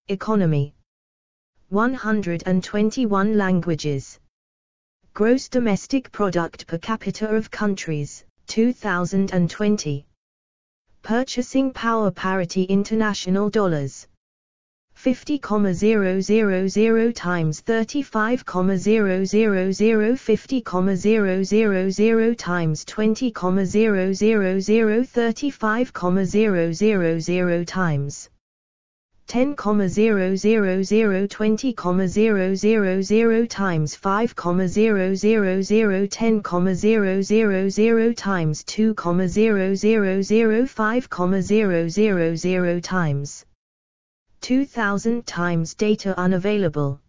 Economy. 121 languages. Gross domestic product per capita of countries, 2020. Purchasing power parity international dollars. 50,000 times 35,000 50,000 times 20,000 35,000 times 10,000 20,000 times 5,000 10,000 times 2,000 5,000 times 2,000 times data unavailable.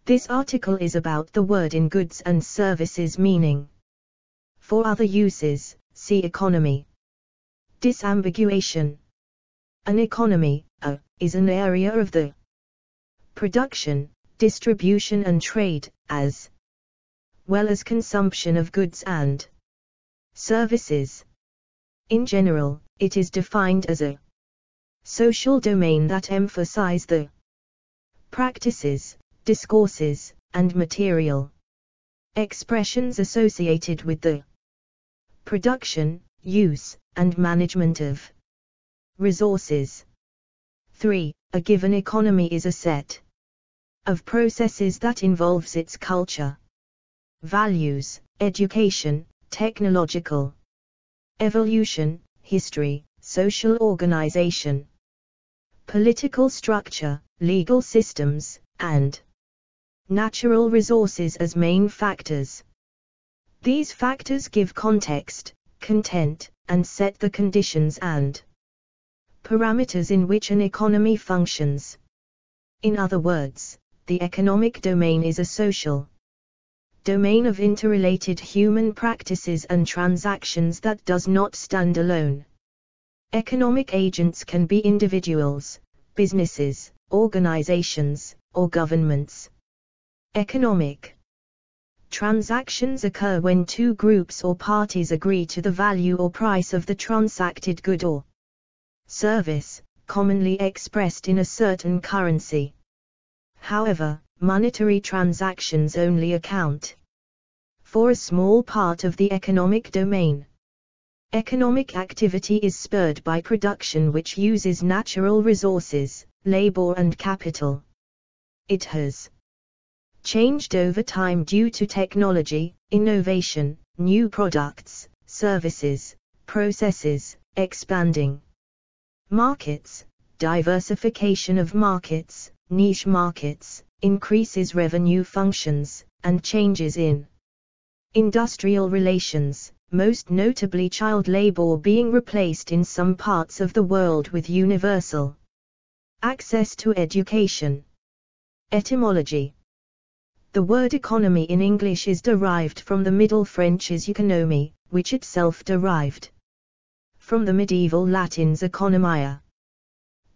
This article is about the word in goods and services meaning. For other uses, see economy. Disambiguation. An economy, is an area of the production, distribution and trade, as well as consumption of goods and services. In general, it is defined as a social domain that emphasize the practices, discourses, and material expressions associated with the production, use, and management of resources. 3. A given economy is a set of processes that involves its culture, values, education, technological evolution, history, social organization, political structure, legal systems, and natural resources as main factors. These factors give context, content, and set the conditions and parameters in which an economy functions. In other words, the economic domain is a social domain of interrelated human practices and transactions that does not stand alone. Economic agents can be individuals, businesses, organizations, or governments. Economic transactions occur when two groups or parties agree to the value or price of the transacted good or service, commonly expressed in a certain currency. However, monetary transactions only account for a small part of the economic domain. Economic activity is spurred by production which uses natural resources, labor and capital. It has changed over time due to technology, innovation, new products, services, processes, expanding markets, diversification of markets, niche markets, increases revenue functions, and changes in industrial relations, most notably child labor being replaced in some parts of the world with universal access to education. Etymology. The word economy in English is derived from the Middle French's économie, which itself derived from the medieval Latin's economia.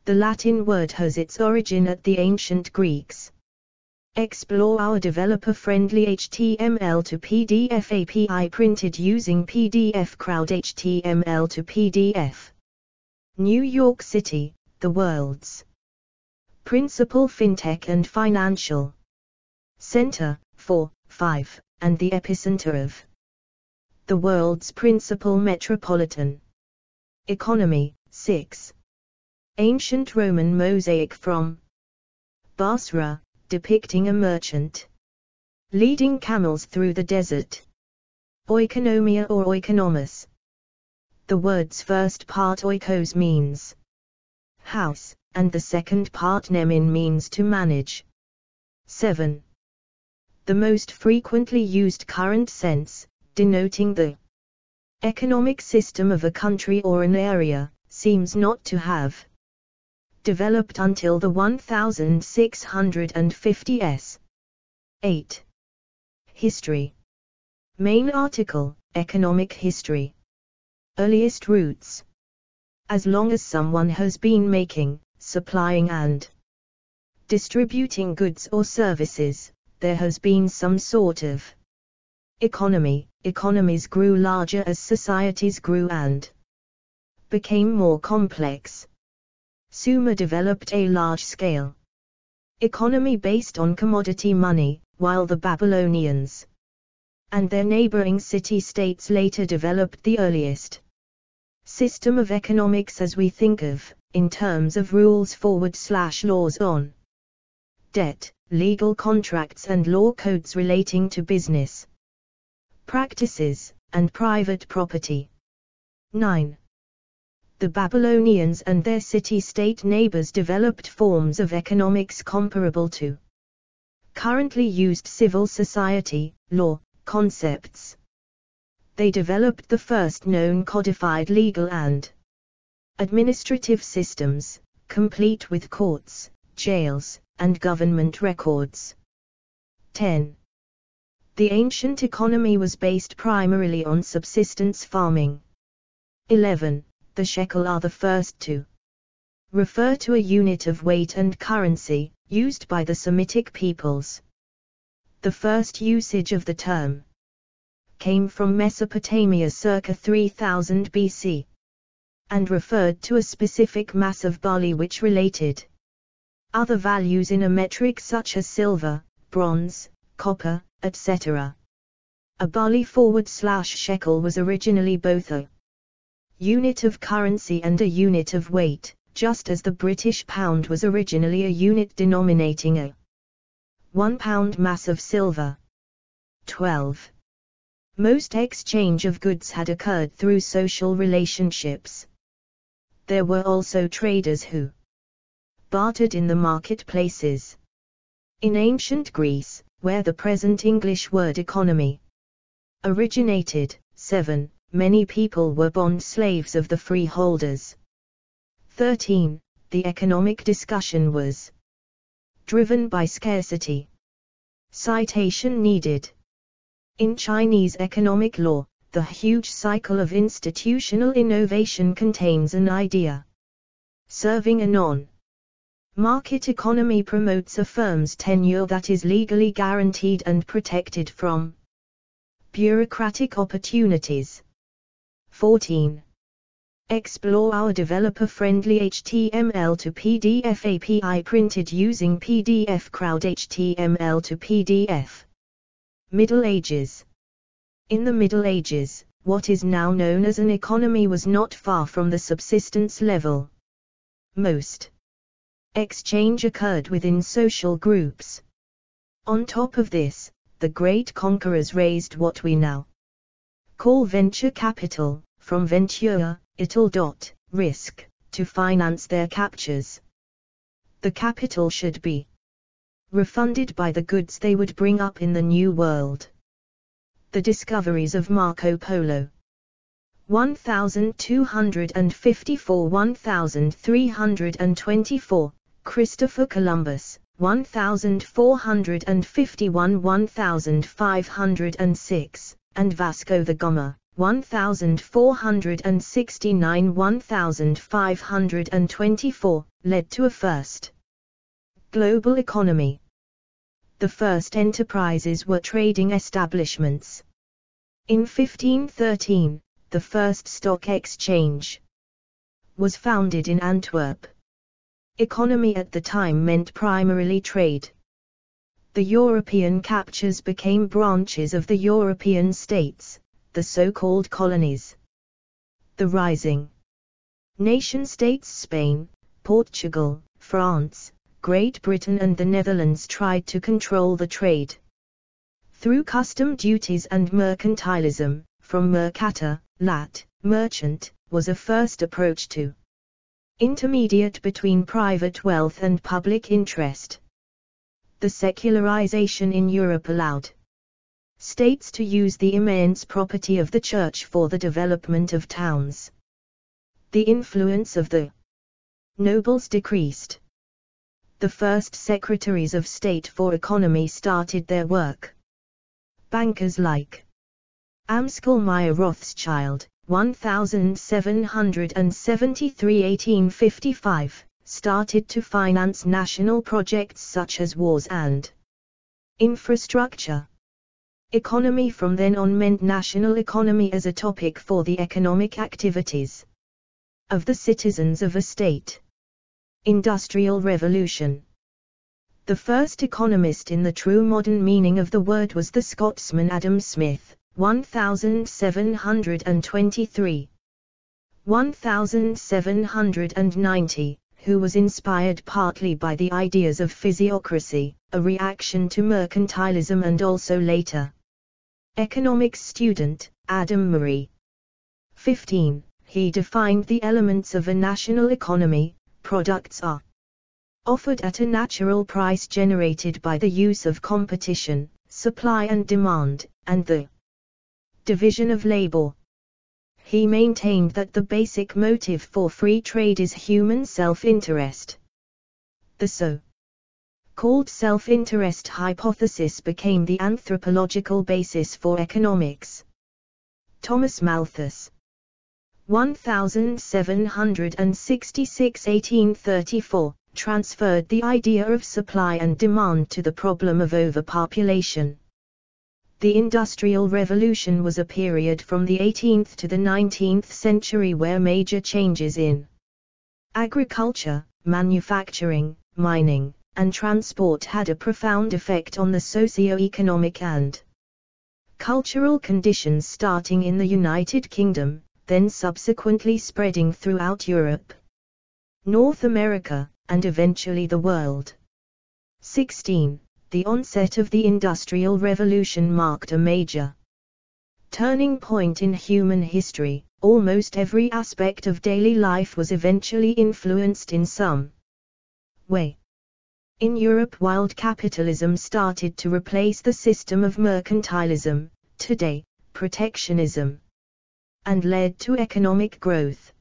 The Latin word has its origin at the ancient Greeks. Explore our developer-friendly HTML to PDF API printed using PDF Crowd HTML to PDF. New York City, the world's principal fintech and financial center, 5, and the epicenter of the world's principal metropolitan economy, 6. Ancient Roman mosaic from Basra, depicting a merchant leading camels through the desert. Oikonomia or oikonomos. The word's first part oikos means house, and the second part nemin means to manage. 7. The most frequently used current sense, denoting the economic system of a country or an area, seems not to have developed until the 1650s. 8. History. Main article, Economic History. Earliest roots. As long as someone has been making, supplying and distributing goods or services, there has been some sort of economy. Economies grew larger as societies grew and became more complex. Sumer developed a large-scale economy based on commodity money, while the Babylonians and their neighboring city-states later developed the earliest system of economics as we think of, in terms of rules/laws on debt, legal contracts and law codes relating to business practices, and private property. 9. The Babylonians and their city-state neighbors developed forms of economics comparable to currently used civil society, law, concepts. They developed the first known codified legal and administrative systems, complete with courts, jails, and government records. 10. The ancient economy was based primarily on subsistence farming. 11. The shekel are the first to refer to a unit of weight and currency, used by the Semitic peoples. The first usage of the term came from Mesopotamia circa 3000 BC, and referred to a specific mass of barley which related other values in a metric such as silver, bronze, copper, etc. A barley/shekel was originally both a unit of currency and a unit of weight, just as the British pound was originally a unit denominating a 1 pound mass of silver. 12. Most exchange of goods had occurred through social relationships. There were also traders who bartered in the marketplaces. In ancient Greece, where the present English word economy originated, 7, many people were bond slaves of the freeholders. 13. The economic discussion was driven by scarcity. Citation needed. In Chinese economic law, the huge cycle of institutional innovation contains an idea serving a non-market economy promotes a firm's tenure that is legally guaranteed and protected from bureaucratic opportunities. 14. Explore our developer-friendly HTML to PDF API printed using PDF Crowd HTML to PDF. Middle Ages. In the Middle Ages, what is now known as an economy was not far from the subsistence level. Most exchange occurred within social groups. On top of this, the great conquerors raised what we now call venture capital, from ventura, risk, to finance their captures. The capital should be refunded by the goods they would bring up in the New World. The discoveries of Marco Polo. 1254–1324, Christopher Columbus, 1451–1506, and Vasco da Gama, 1469–1524, led to a first global economy. The first enterprises were trading establishments. In 1513, the first stock exchange was founded in Antwerp. Economy at the time meant primarily trade. The European captures became branches of the European states, the so-called colonies. The rising nation-states Spain, Portugal, France, Great Britain and the Netherlands tried to control the trade through custom duties and mercantilism. From mercator, lat, merchant, was a first approach to intermediate between private wealth and public interest. The secularization in Europe allowed states to use the immense property of the church for the development of towns. The influence of the nobles decreased. The first secretaries of state for economy started their work. Bankers like Amstel Meyer Rothschild, 1773–1855, started to finance national projects such as wars and infrastructure. Economy from then on meant national economy as a topic for the economic activities of the citizens of a state. Industrial Revolution. The first economist in the true modern meaning of the word was the Scotsman Adam Smith, 1723. 1790, who was inspired partly by the ideas of physiocracy, a reaction to mercantilism, and also later economics student, Adam Murray. 15. He defined the elements of a national economy. Products are offered at a natural price generated by the use of competition, supply and demand, and the division of labor. He maintained that the basic motive for free trade is human self-interest. The so-called self-interest hypothesis became the anthropological basis for economics. Thomas Malthus, 1766–1834, transferred the idea of supply and demand to the problem of overpopulation. The Industrial Revolution was a period from the 18th to the 19th century where major changes in agriculture, manufacturing, mining, and transport had a profound effect on the socio-economic and cultural conditions, starting in the United Kingdom, then subsequently spreading throughout Europe, North America, and eventually the world. 16. The onset of the Industrial Revolution marked a major turning point in human history. Almost every aspect of daily life was eventually influenced in some way. In Europe, wild capitalism started to replace the system of mercantilism, today, protectionism, and led to economic growth.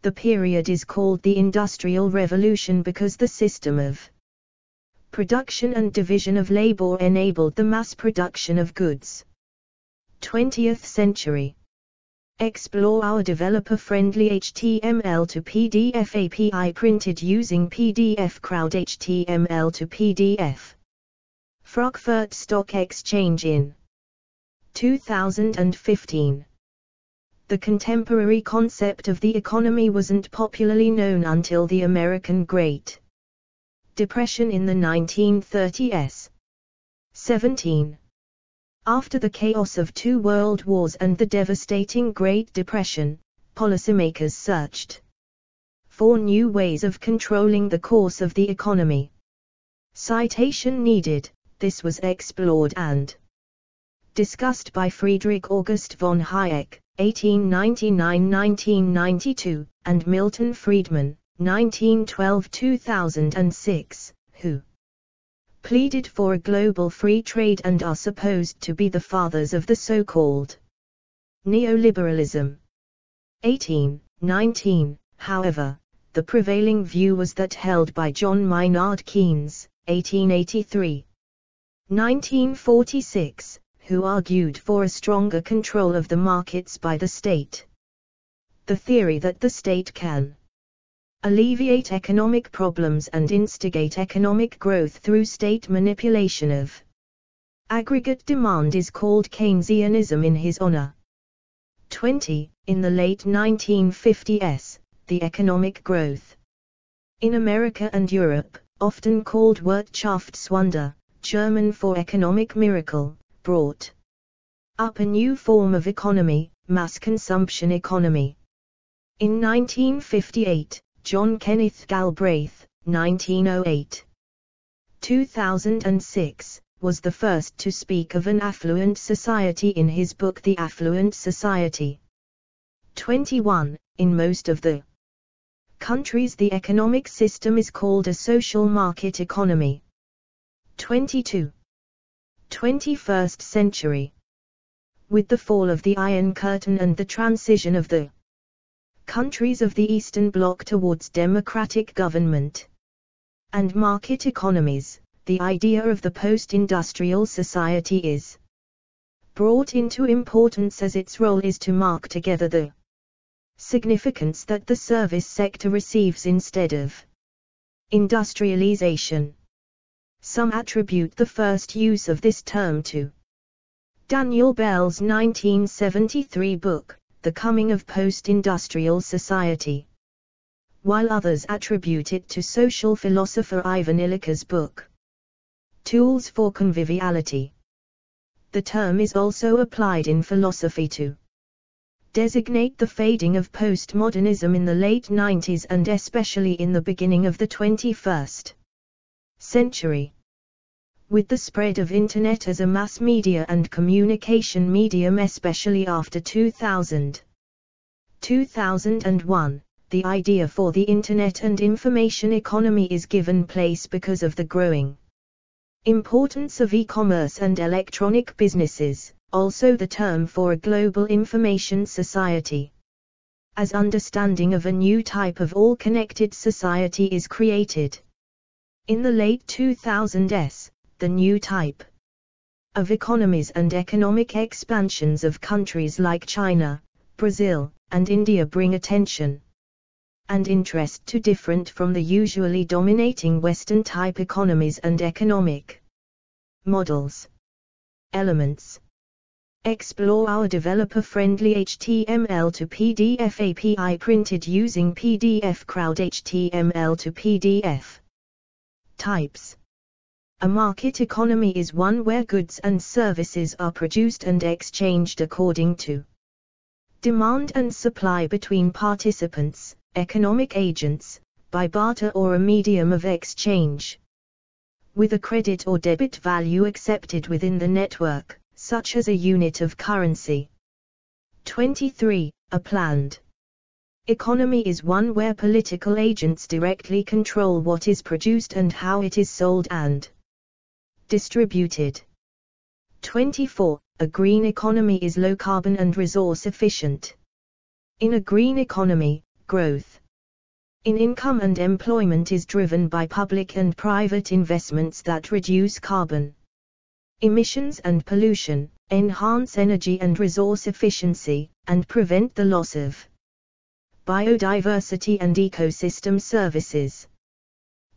The period is called the Industrial Revolution because the system of production and division of labor enabled the mass production of goods. 20th century. Explore our developer-friendly HTML to PDF API printed using PDF Crowd HTML to PDF. Frankfurt Stock Exchange in 2015. The contemporary concept of the economy wasn't popularly known until the American Great Depression in the 1930s. 17. After the chaos of two world wars and the devastating Great Depression, policymakers searched for new ways of controlling the course of the economy. Citation needed. This was explored and discussed by Friedrich August von Hayek, 1899–1992, and Milton Friedman, 1912–2006, who pleaded for a global free trade and are supposed to be the fathers of the so-called neoliberalism. 1819, however, the prevailing view was that held by John Maynard Keynes, 1883–1946, who argued for a stronger control of the markets by the state. The theory that the state can alleviate economic problems and instigate economic growth through state manipulation of aggregate demand is called Keynesianism in his honor. 20. In the late 1950s, the economic growth in America and Europe, often called Wirtschaftswunder, German for economic miracle, brought up a new form of economy, mass consumption economy. In 1958, John Kenneth Galbraith, 1908–2006, was the first to speak of an affluent society in his book The Affluent Society. 21. In most of the countries the economic system is called a social market economy. 22. 21st century. With the fall of the Iron Curtain and the transition of the countries of the Eastern Bloc towards democratic government and market economies, the idea of the post-industrial society is brought into importance as its role is to mark together the significance that the service sector receives instead of industrialization. Some attribute the first use of this term to Daniel Bell's 1973 book, The Coming of Post-Industrial Society. while others attribute it to social philosopher Ivan Illich's book, Tools for Conviviality. The term is also applied in philosophy to designate the fading of postmodernism in the late 90s and especially in the beginning of the 21st century. With the spread of Internet as a mass media and communication medium, especially after 2001, the idea for the Internet and information economy is given place because of the growing importance of e-commerce and electronic businesses, also the term for a global information society. As understanding of a new type of all-connected society is created. In the late 2000s, the new type of economies and economic expansions of countries like China, Brazil, and India bring attention and interest to different from the usually dominating Western-type economies and economic models. Elements. Explore our developer-friendly HTML to PDF API printed using PDF Crowd HTML to PDF. Types. A market economy is one where goods and services are produced and exchanged according to demand and supply between participants, economic agents, by barter or a medium of exchange, with a credit or debit value accepted within the network, such as a unit of currency. 23. A planned economy is one where political agents directly control what is produced and how it is sold and distributed. 24. A green economy is low carbon and resource efficient. In a green economy, growth in income and employment is driven by public and private investments that reduce carbon emissions and pollution, enhance energy and resource efficiency, and prevent the loss of biodiversity and ecosystem services.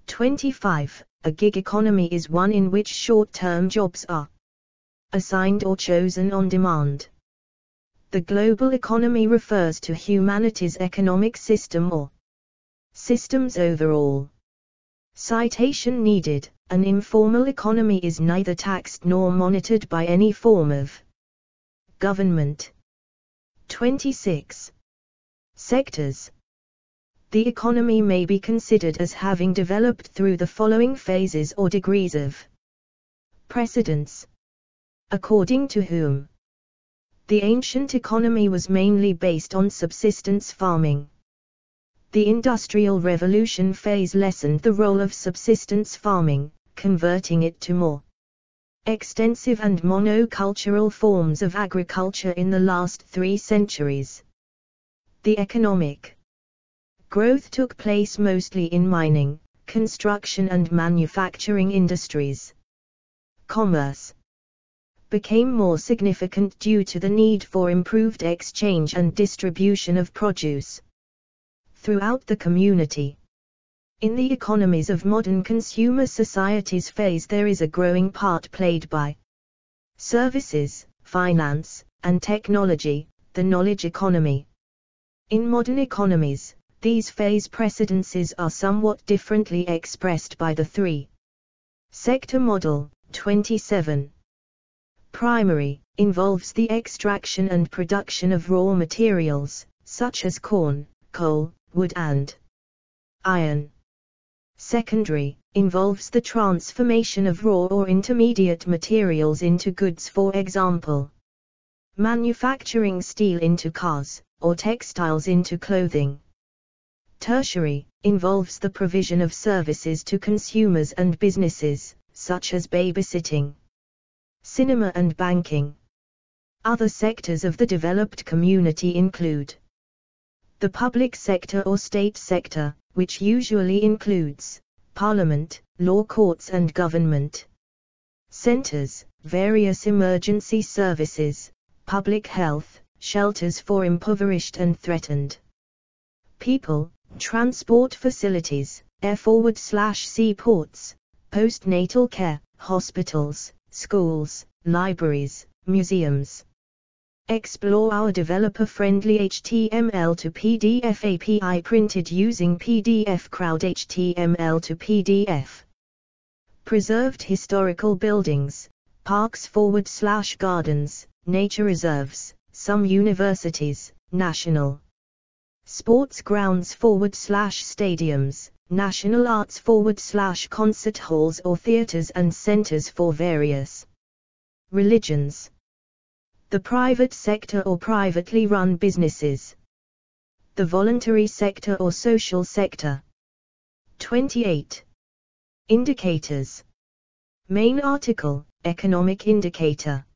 25. A gig economy is one in which short-term jobs are assigned or chosen on demand. The global economy refers to humanity's economic system or systems overall. Citation needed. An informal economy is neither taxed nor monitored by any form of government. 26. Sectors. The economy may be considered as having developed through the following phases or degrees of precedence. According to whom? The ancient economy was mainly based on subsistence farming. The Industrial Revolution phase lessened the role of subsistence farming, converting it to more extensive and monocultural forms of agriculture in the last 3 centuries. The economic growth took place mostly in mining, construction and manufacturing industries. Commerce became more significant due to the need for improved exchange and distribution of produce throughout the community. In the economies of modern consumer societies phase there is a growing part played by services, finance, and technology, the knowledge economy. In modern economies, these phase precedences are somewhat differently expressed by the 3-sector model. 27. Primary involves the extraction and production of raw materials, such as corn, coal, wood and iron. Secondary involves the transformation of raw or intermediate materials into goods, for example, manufacturing steel into cars, or textiles into clothing. Tertiary involves the provision of services to consumers and businesses, such as babysitting, cinema and banking. Other sectors of the developed community include the public sector or state sector, which usually includes parliament, law courts and government centers, various emergency services, public health, shelters for impoverished and threatened people, transport facilities, air/sea ports, postnatal care, hospitals, schools, libraries, museums. Explore our developer-friendly HTML to PDF API printed using PDF Crowd HTML to PDF. Preserved historical buildings, parks/gardens, nature reserves, some universities, national sports grounds/stadiums, national arts/concert halls or theaters and centers for various religions. The private sector or privately run businesses. The voluntary sector or social sector. 28. Indicators. Main article, economic indicator.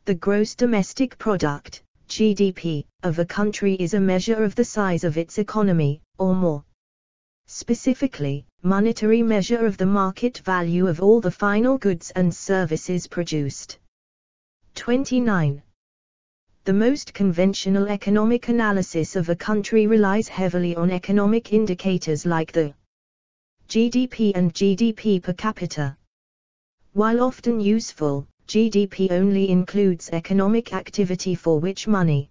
The gross domestic product, GDP, of a country is a measure of the size of its economy, or more specifically, monetary measure of the market value of all the final goods and services produced. 29. The most conventional economic analysis of a country relies heavily on economic indicators like the GDP and GDP per capita. While often useful, GDP only includes economic activity for which money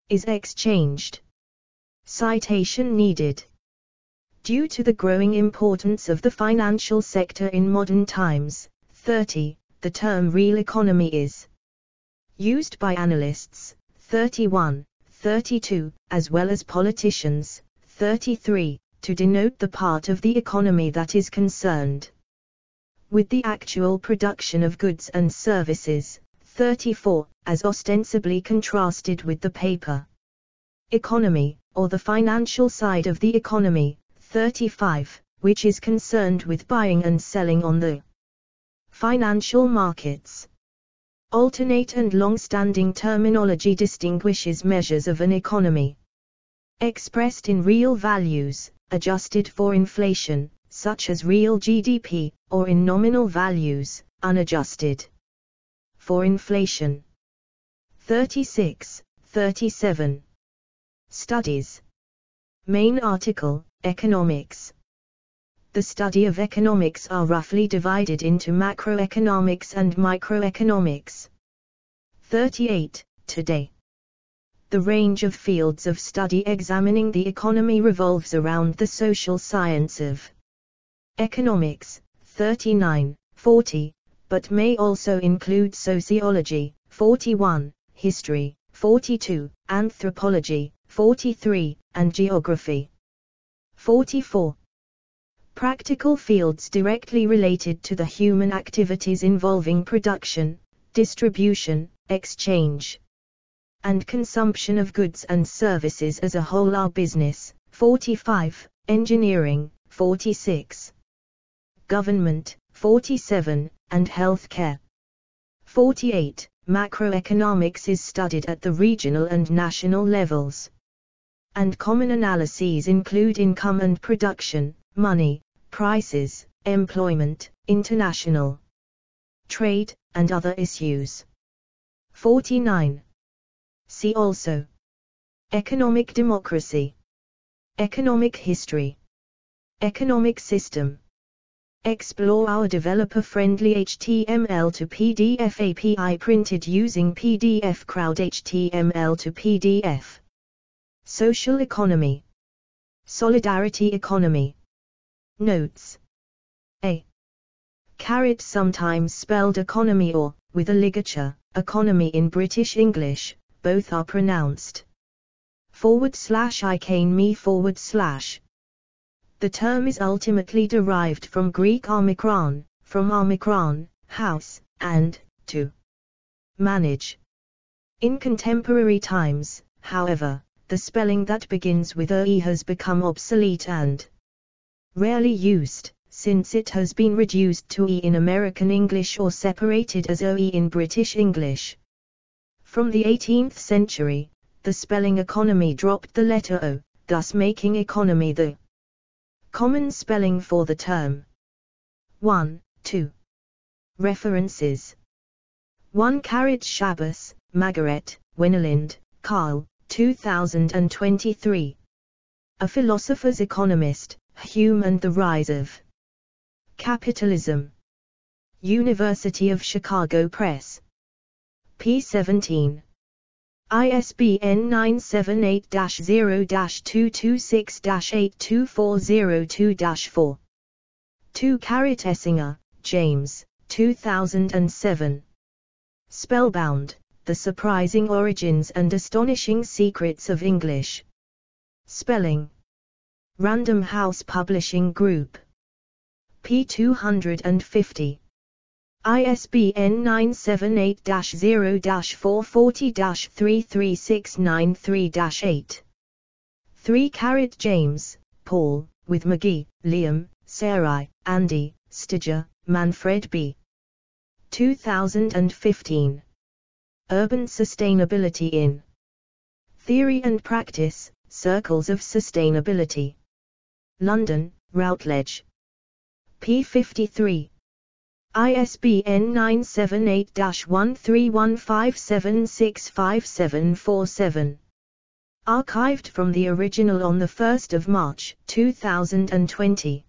is exchanged. Citation needed. Due to the growing importance of the financial sector in modern times, 30, the term real economy is used by analysts, 31, 32, as well as politicians, 33, to denote the part of the economy that is concerned with the actual production of goods and services, 34, as ostensibly contrasted with the paper economy, or the financial side of the economy, 35, which is concerned with buying and selling on the financial markets. Alternate and long-standing terminology distinguishes measures of an economy expressed in real values, adjusted for inflation, such as real GDP, or in nominal values, unadjusted for inflation. 36, 37. Studies. Main article, Economics. The study of economics are roughly divided into macroeconomics and microeconomics. 38. Today, the range of fields of study examining the economy revolves around the social science of economics, 39, 40, but may also include sociology, 41, history, 42, anthropology, 43, and geography. 44. Practical fields directly related to the human activities involving production, distribution, exchange, and consumption of goods and services as a whole are business, 45, engineering, 46, government, 47, and healthcare. 48. Macroeconomics is studied at the regional and national levels, and common analyses include income and production, money, prices, employment, international trade, and other issues. 49. See also economic democracy, economic history, economic system. Explore our developer-friendly HTML to PDF API printed using PDF Crowd HTML to PDF. Social economy, solidarity economy. Notes. A. Sometimes spelled economy or, with a ligature, economy in British English, both are pronounced /me/. The term is ultimately derived from Greek omikron, from omikron, house, and, to manage. In contemporary times, however, the spelling that begins with OE has become obsolete and rarely used, since it has been reduced to E in American English or separated as OE in British English. From the 18th century, the spelling economy dropped the letter O, thus making economy the common spelling for the term. 1, 2. References. 1 Shabbos, Margaret, Winnerlind, Carl, 2023. A Philosopher's Economist, Hume and the Rise of Capitalism. University of Chicago Press. p. 17. ISBN 978-0-226-82402-4. 2 Essinger, James, 2007. Spellbound, The Surprising Origins and Astonishing Secrets of English Spelling. Random House Publishing Group. p. 250. ISBN 978-0-440-33693-8. 3 James, Paul, with McGee, Liam, Sarai, Andy, Stiger, Manfred B. 2015. Urban Sustainability in Theory and Practice, Circles of Sustainability. London, Routledge. p. 53. ISBN 978-1315765747. Archived from the original on 1 March 2020.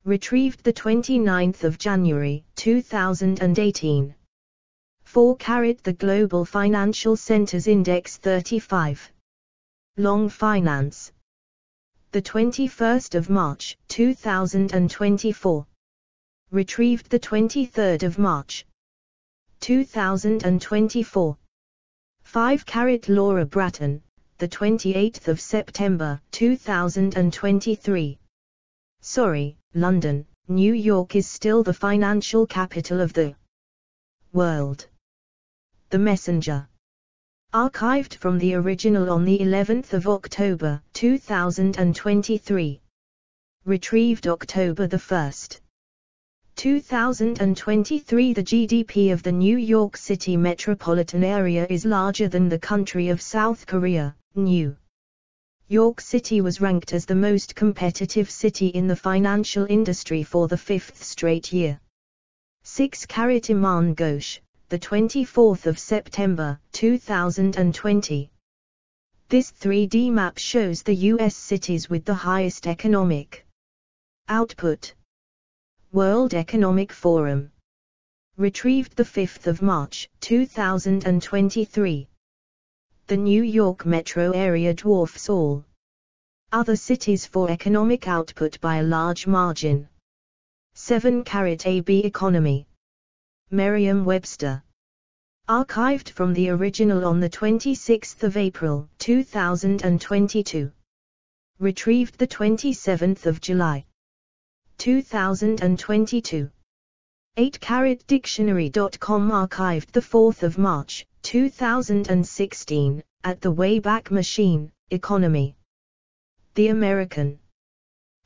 Retrieved 29 January 2018. 4 The Global Financial Centers Index 35. Long Finance. 21 March 2024. Retrieved 23 March 2024. 5 Laura Bratton, 28 September 2023. Sorry, London, New York is still the financial capital of the world. The Messenger. Archived from the original on the 11th of October 2023. Retrieved October 1st. 2023. The GDP of the New York City metropolitan area is larger than the country of South Korea. New York City was ranked as the most competitive city in the financial industry for the 5th straight year. 6 Iman Ghosh, 24 September 2020. This 3D map shows the U.S. cities with the highest economic output. World Economic Forum. Retrieved 5 March 2023. The New York metro area dwarfs all other cities for economic output by a large margin. 7 AB Economy. Merriam-Webster. Archived from the original on 26 April 2022. Retrieved 27 July 2022. 8-Dictionary.com. Archived 4 March 2016, at the Wayback Machine, Economy. The American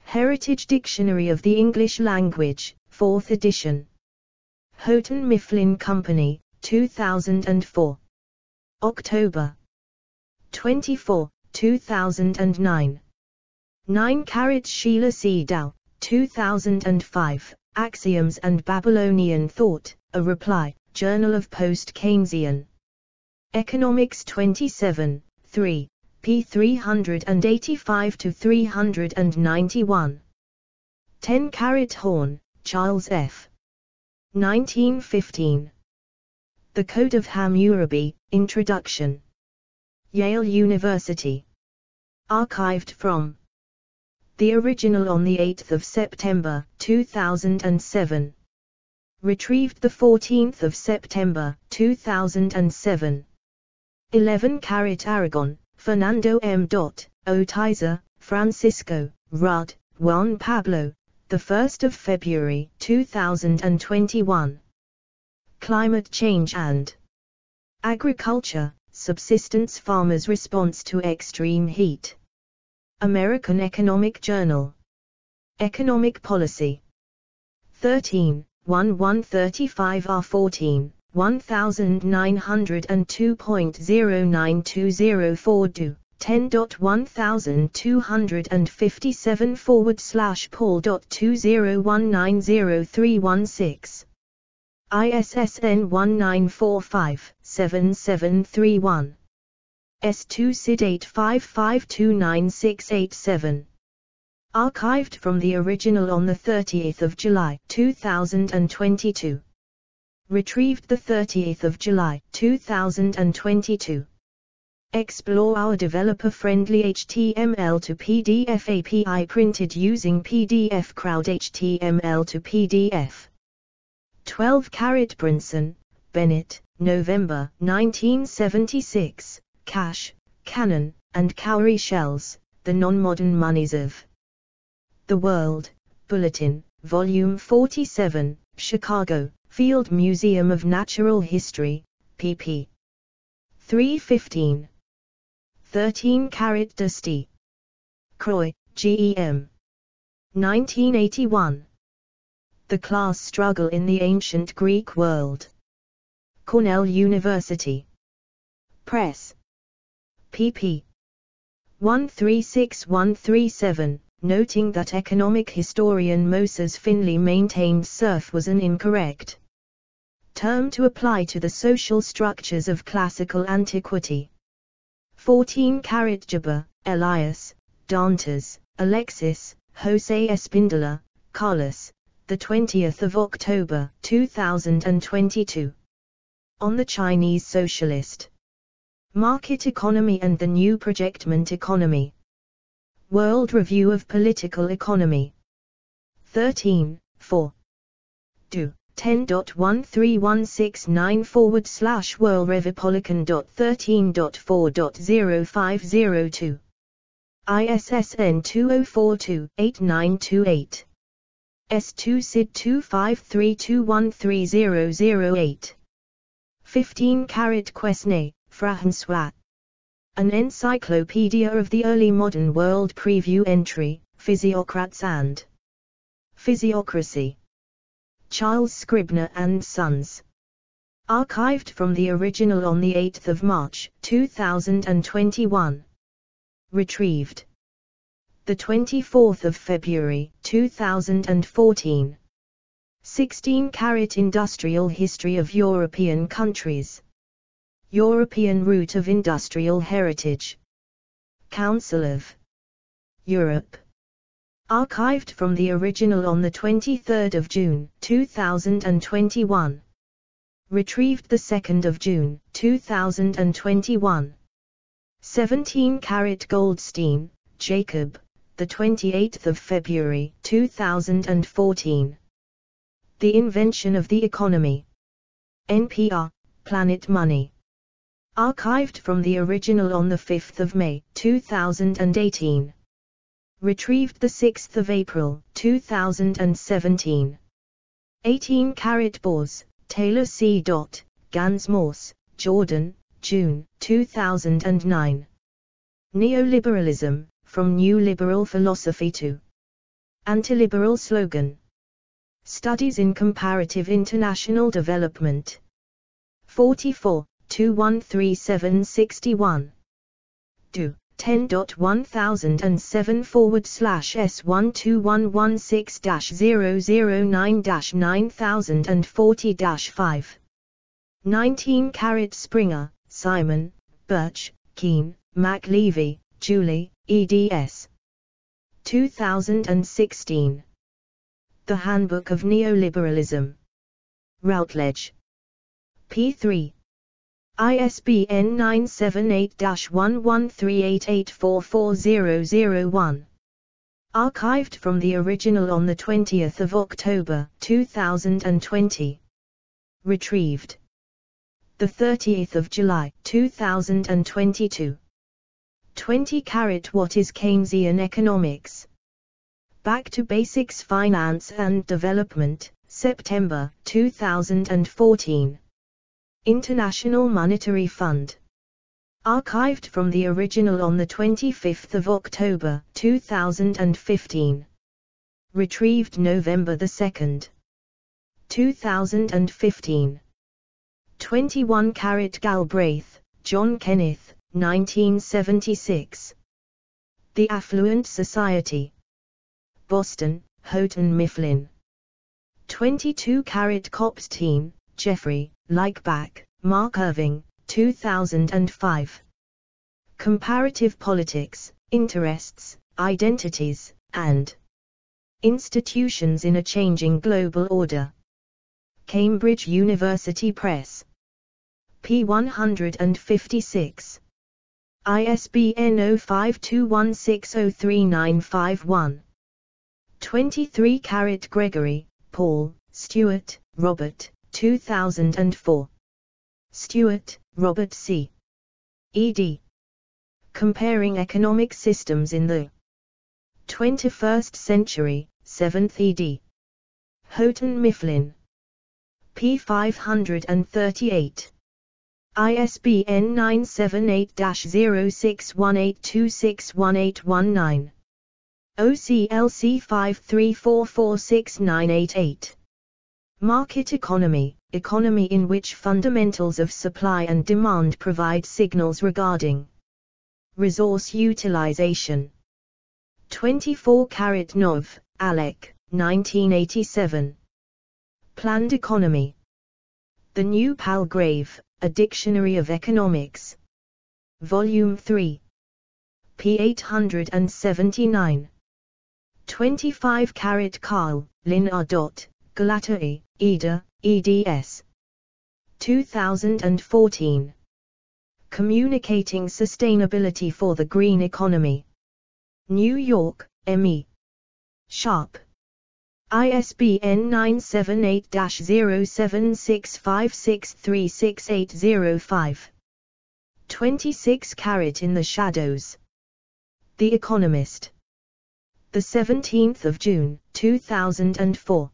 Heritage Dictionary of the English Language, 4th edition. Houghton Mifflin Company, 2004. October 24, 2009. 9 Sheila C. Dow, 2005, Axioms and Babylonian Thought, a Reply, Journal of Post-Keynesian Economics 27, 3, p. 385-391. 10 Horn, Charles F. 1915. The Code of Hammurabi, Introduction. Yale University. Archived from the original on 8 September 2007. Retrieved 14 September 2007. 11 Aragon, Fernando M. Otiza, Francisco, Rudd, Juan Pablo, 1 February 2021. Climate Change and Agriculture, Subsistence Farmers' Response to Extreme Heat. American Economic Journal. Economic Policy. 13, 135 R14, 1902.09204 do, 10.1200/Paul.20190316. ISSN 1945-7731. S2 SID 855296887. Archived from the original on 30 July 2022. Retrieved 30 July 2022. Explore our developer-friendly HTML to PDF API printed using PDF Crowd HTML to PDF. 12 Brinson, Bennett, November 1976, Cash, Cannon, and Cowrie Shells, The Non-Modern Monies of the World, Bulletin, Volume 47, Chicago, Field Museum of Natural History, pp. 315. 13 Dusty. Croy, G.E.M. 1981. The Class Struggle in the Ancient Greek World. Cornell University Press. pp. 136-137, noting that economic historian Moses Finley maintained serf was an incorrect term to apply to the social structures of classical antiquity. 14 Jaber, Elias, Dantes, Alexis, Jose Espindola, Carlos, the 20th of October 2022. On the Chinese Socialist Market Economy and the New Projectment Economy. World Review of Political Economy. 13, 4. Do. 10.13169/WorldRepublican.13.4.0502. ISSN 2042-8928. S2 SID 253213008. 15 Quesnay, François. An Encyclopedia of the Early Modern World Preview Entry, Physiocrats and Physiocracy. Charles Scribner and Sons. Archived from the original on 8 March 2021. Retrieved 24 February 2014. 16 Industrial History of European Countries. European Route of Industrial Heritage. Council of Europe. Archived from the original on 23 June 2021. Retrieved 2 June 2021. 17 Goldstein, Jacob, 28 February 2014. The Invention of the Economy. NPR, Planet Money. Archived from the original on 5 May 2018. Retrieved 6 April 2017. 18 Bors, Taylor C. Gansmore, Jordan, June 2009. Neoliberalism, From New Liberal Philosophy to Antiliberal Slogan. Studies in Comparative International Development. 44, 213761. Do. 10.1007/S12116-009-9040-5. 19 Springer, Simon, Birch, Keane, McLevy, Julie, eds. 2016. The Handbook of Neoliberalism. Routledge. p3. ISBN 978-1138844001. Archived from the original on 20 October 2020. Retrieved 30 July 2022. 20 What is Keynesian Economics? Back to Basics Finance and Development, September 2014. International Monetary Fund. Archived from the original on 25 October 2015. Retrieved November 2, 2015. 21 Galbraith, John Kenneth, 1976. The Affluent Society. Boston, Houghton Mifflin. 22 Kopstein, Jeffrey, Likeback, Mark Irving, 2005. Comparative Politics, Interests, Identities, and Institutions in a Changing Global Order. Cambridge University Press. p. 156. ISBN 0521603951. 23 Gregory, Paul, Stewart, Robert, 2004. Stewart, Robert C. ed. Comparing Economic Systems in the 21st Century, 7th ed. Houghton Mifflin. p. 538. ISBN 978-0618261819. OCLC 53446988. Market economy, economy in which fundamentals of supply and demand provide signals regarding resource utilization. 24 Nov, Alec, 1987. Planned Economy. The New Palgrave, A Dictionary of Economics. Volume 3. p. 879. 25 Carl, Lynn R. Galatae, Eda, eds. 2014. Communicating Sustainability for the Green Economy. New York, M.E. Sharp. ISBN 978-0765636805. 26 In the Shadows. The Economist. 17 June, 2004.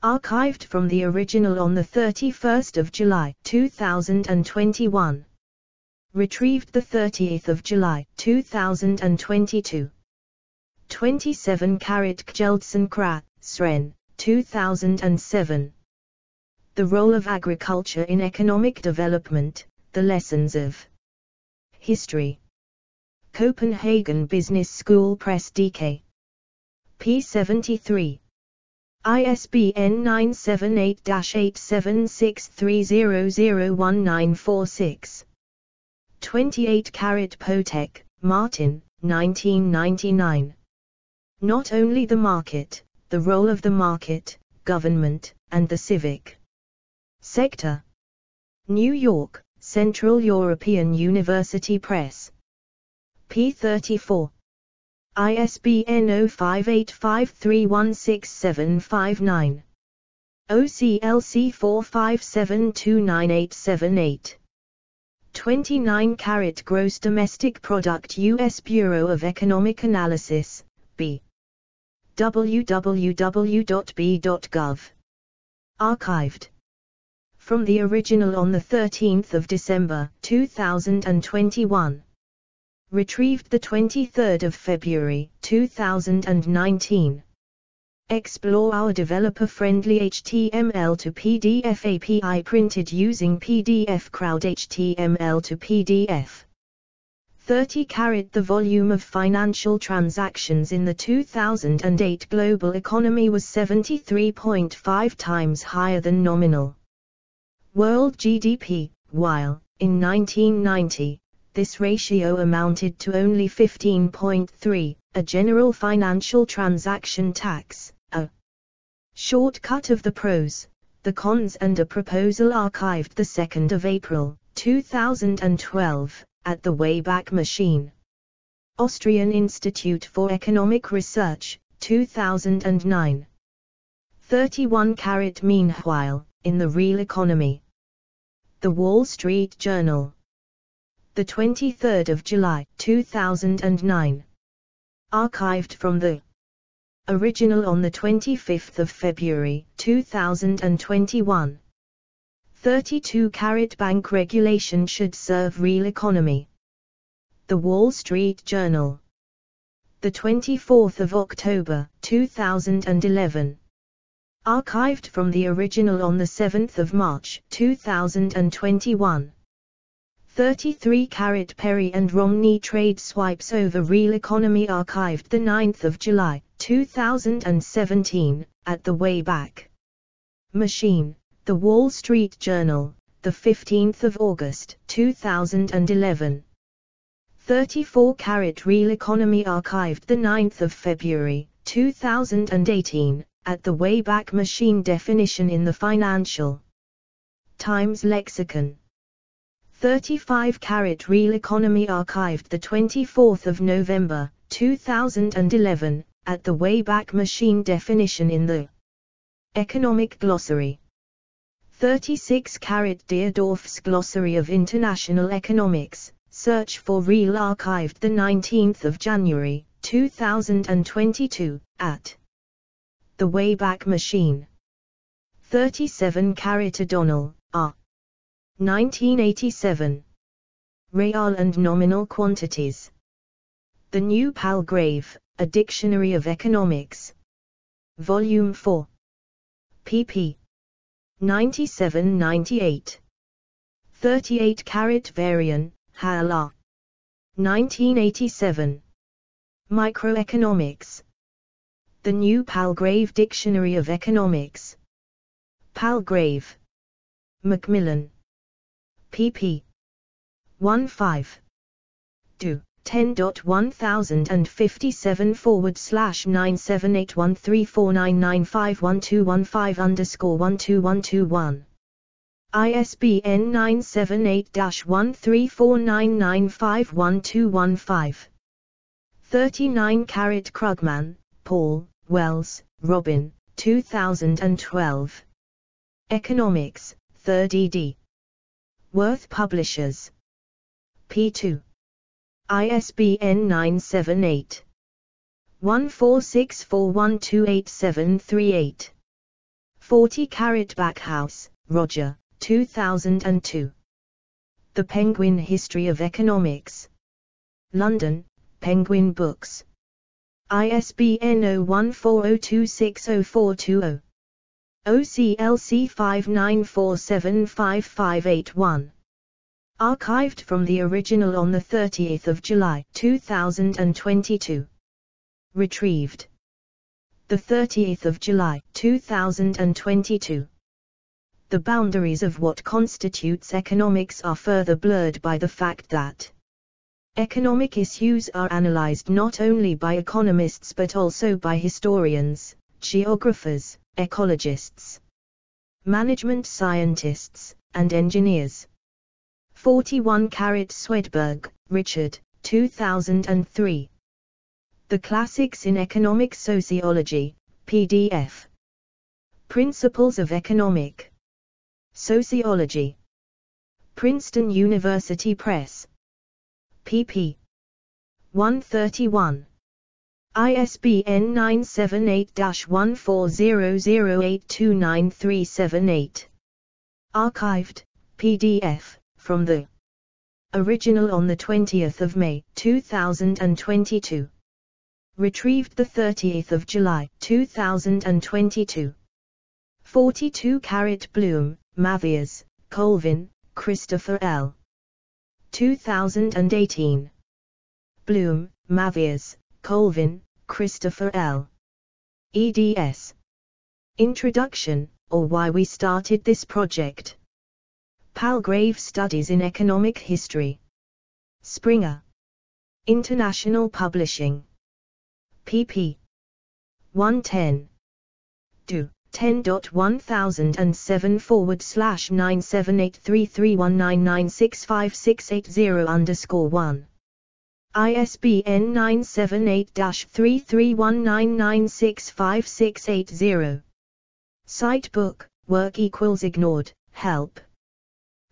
Archived from the original on 31 July, 2021. Retrieved 30 July, 2022. 27 Kjeldsen Krat, Sren, 2007. The Role of Agriculture in Economic Development, The Lessons of History. Copenhagen Business School Press DK. p. 73. ISBN 978-8763001946. 28 Potek, Martin, 1999. Not only the market, the role of the market, government, and the civic sector. New York, Central European University Press. p. 34. ISBN 0585316759. OCLC 45729878. 29 Gross Domestic Product U.S. Bureau of Economic Analysis, B. www.b.gov. Archived. From the original on 13 December 2021. Retrieved 23 February 2019. Explore our developer-friendly HTML to PDF API printed using PDF Crowd HTML to PDF. 30 The volume of financial transactions in the 2008 global economy was 73.5 times higher than nominal world GDP, while, in 1990, this ratio amounted to only 15.3, a general financial transaction tax, a shortcut of the pros, the cons and a proposal archived 2 April, 2012, at the Wayback Machine. Austrian Institute for Economic Research, 2009. 31 Meanwhile, in the Real Economy. The Wall Street Journal. 23 July, 2009. Archived from the original on 25 February, 2021. 32 Bank regulation should serve real economy. The Wall Street Journal. 24 October, 2011. Archived from the original on 7 March, 2021. 33 Perry and Romney trade swipes over real economy archived 9 July, 2017, at the Wayback Machine, The Wall Street Journal, 15 August, 2011. 34 Real Economy archived 9 February, 2018, at the Wayback Machine definition in the Financial Times Lexicon. 35 Real Economy archived 24 November, 2011, at the Wayback Machine. Definition in the Economic Glossary. 36 Deardorff's Glossary of International Economics, search for Real, archived 19 January, 2022, at the Wayback Machine. 37 O'Donnell, R. 1987. Real and Nominal Quantities. The New Palgrave, A Dictionary of Economics. Volume 4. pp. 97-98. 38 Varian, Hal R. 1987. Microeconomics. The New Palgrave Dictionary of Economics. Palgrave. Macmillan. pp. 15. Do. 10.1000/9781349951215_12121. ISBN 978-1349951215. 39 Krugman, Paul, Wells, Robin, 2012. Economics, 3rd ed. Worth Publishers. P2. ISBN 978-1464128738. 40 Backhouse, Roger, 2002. The Penguin History of Economics. London, Penguin Books. ISBN 0140260420. OCLC 59475581. Archived from the original on 30 July 2022. Retrieved 30 July 2022. The boundaries of what constitutes economics are further blurred by the fact that economic issues are analyzed not only by economists but also by historians, geographers, ecologists, management scientists, and engineers. 41 Swedberg, Richard, 2003. The Classics in Economic Sociology, PDF. Principles of Economic Sociology. Princeton University Press. pp. 131. ISBN 978-1400829378. Archived, PDF, from the original on 20 May 2022. Retrieved 30 July 2022. 42 Bloom, Mathias, Colvin, Christopher L. 2018. Bloom, Mathias, Colvin, Christopher L. eds. Introduction, or Why We Started This Project. Palgrave Studies in Economic History. Springer. International Publishing. pp. 110. Do. 10.1000/9783319965680_1. ISBN 978-3319965680. Citebook, work equals ignored, help.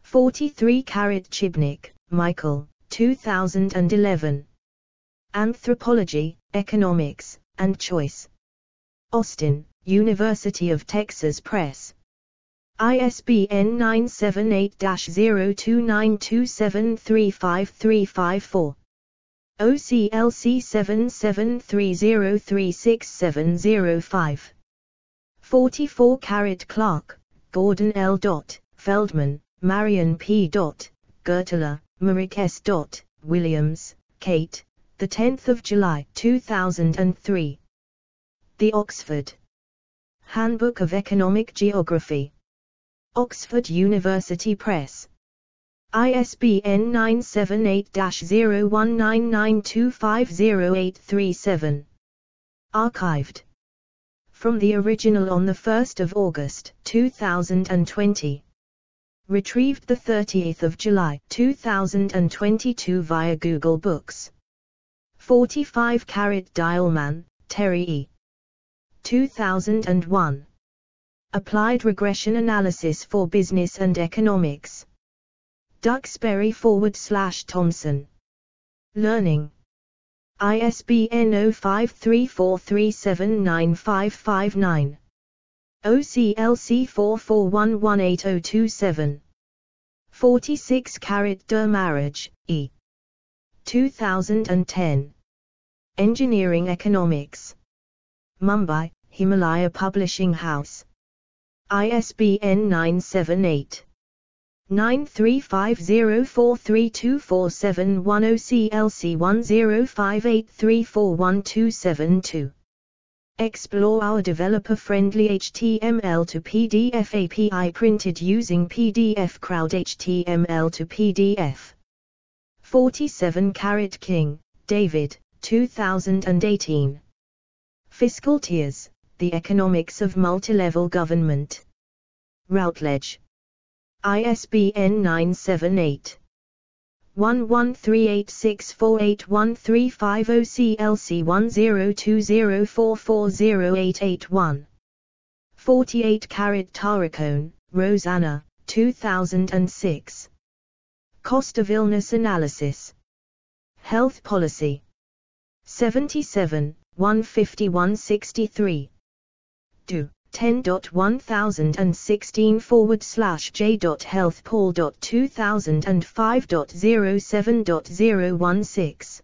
43 Chibnik, Michael, 2011. Anthropology, Economics, and Choice. Austin, University of Texas Press. ISBN 978-0292735354. OCLC 7730366705. 44 Clark, Gordon L. Feldman, Marion P. Gertler, Marik S. Williams, Kate, 10 July 2003. The Oxford Handbook of Economic Geography. Oxford University Press. ISBN 978-0199250837. Archived from the original on 1 August 2020. Retrieved the 30th of July 2022 via Google Books. 45-carat Dialman, Terry E. 2001. Applied Regression Analysis for Business and Economics. Duxbury/Thomson. Learning. ISBN 0534379559. OCLC 44118027. 46-carat Marriage, E. 2010. Engineering Economics. Mumbai, Himalaya Publishing House. ISBN 978-9350432471 OCLC 1058341272. Explore our developer-friendly HTML to PDF API printed using PDF Crowd HTML to PDF. 47-carat King, David, 2018. Fiscal Tiers, The Economics of Multilevel Government. Routledge. ISBN 978-1138648135 OCLC 1020440881. 48-carat Taracone, Rosanna, 2006. Cost of Illness Analysis. Health Policy. 77, 15163. Do. 10.1016/j.healthpoll.2005.07.016.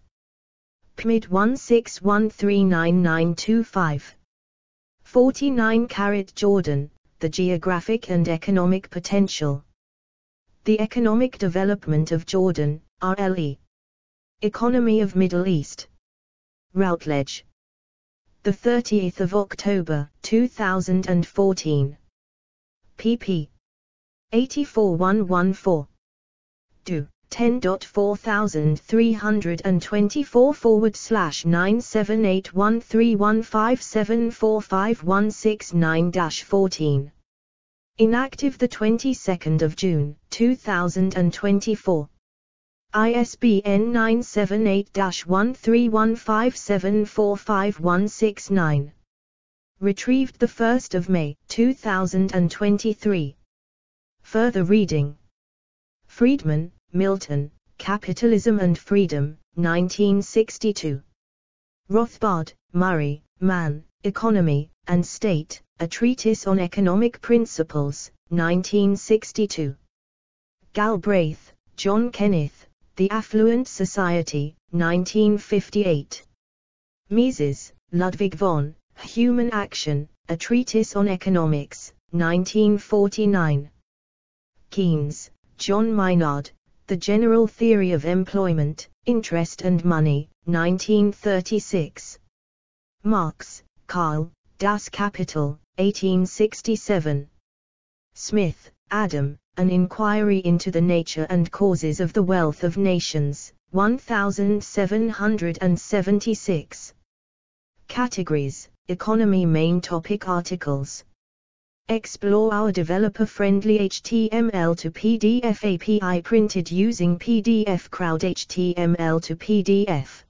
PMID 16139925. 49-carat Jordan, The Geographic and Economic Potential. The Economic Development of Jordan, RLE. Economy of Middle East. Routledge. The 30th of October, 2014. pp. 84114. Do. 10.4034/9781315745169-14. Inactive the 22nd of June, 2024. ISBN 978-1315745169. Retrieved the 1st of May, 2023. Further reading. Friedman, Milton, Capitalism and Freedom, 1962. Rothbard, Murray, Man, Economy, and State, A Treatise on Economic Principles, 1962. Galbraith, John Kenneth, The Affluent Society, 1958. Mises, Ludwig von, Human Action, A Treatise on Economics, 1949. Keynes, John Maynard, The General Theory of Employment, Interest and Money, 1936. Marx, Karl, Das Kapital, 1867. Smith, Adam, An Inquiry into the Nature and Causes of the Wealth of Nations, 1776. Categories, Economy Main Topic Articles. Explore our developer-friendly HTML to PDF API printed using PDF Crowd HTML to PDF.